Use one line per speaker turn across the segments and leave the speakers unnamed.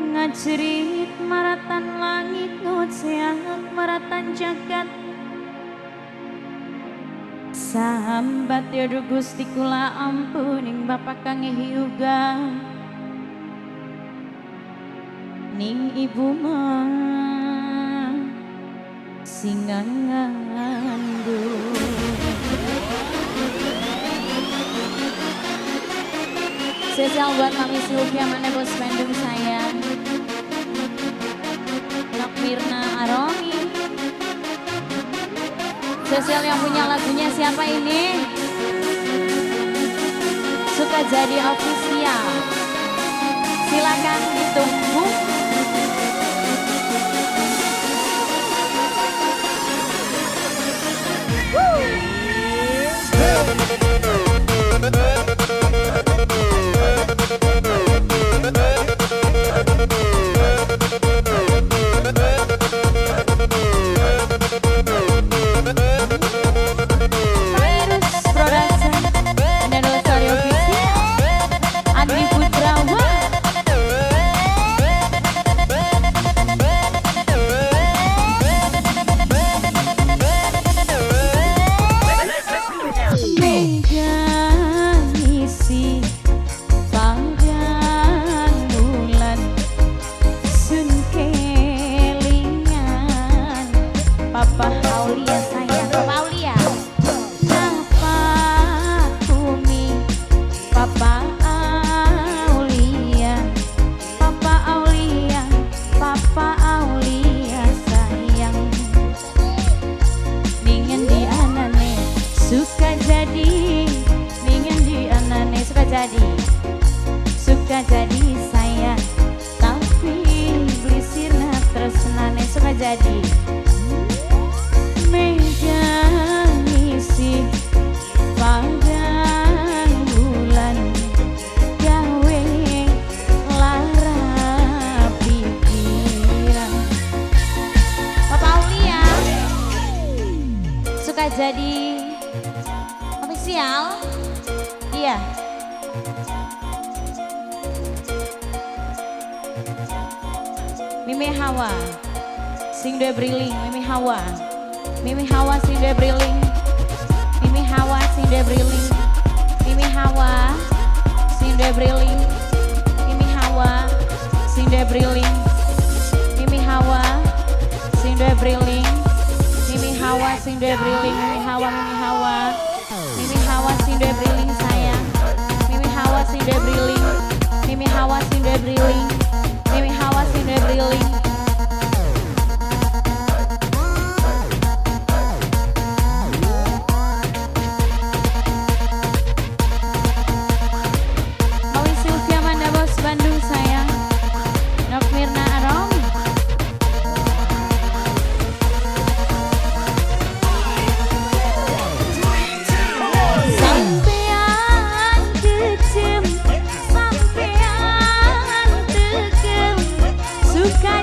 Ngajerit maratan langit ngoceak maratan jagat sambat yodo Gusti kula ampuning Bapak kang hyuga ning ibu mah singanganggu. Spesial buat Mami Sylvia mana bos Bandung sayang. Nok Mirna Aromi. Spesial yang punya lagunya siapa ini? Suka Jadi Official. Silakan ditunggu. Suka jadi saya tapi beli sirna tresnane suka jadi megang ngisi panggang bulan gawe lara pikiran. Papa Aulia suka jadi official. Iya. Mimi Hawa sing dua briling. Mimi Hawa sing dua briling. Mimi Hawa sing dua briling. Mimi Hawa sing dua briling. Mimi Hawa sing dua briling. Mimi Hawa sing dua briling. Mimi Hawa sing dua briling. Mimi Hawa Mimi Hawa sing dua briling sayang. Mimi Hawa sing dua briling. Mimi Hawa sing dua briling. Mimi Hawa sing dua briling. Mami Sylvia Manda bos Bandung sayang. Nok Mirna Aromi. Sampean kejem, sampean tegem, suka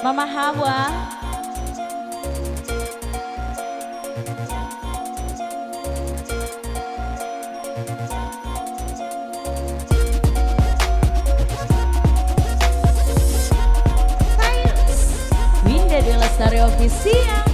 Mama Hawa. Winda di Lestari Official.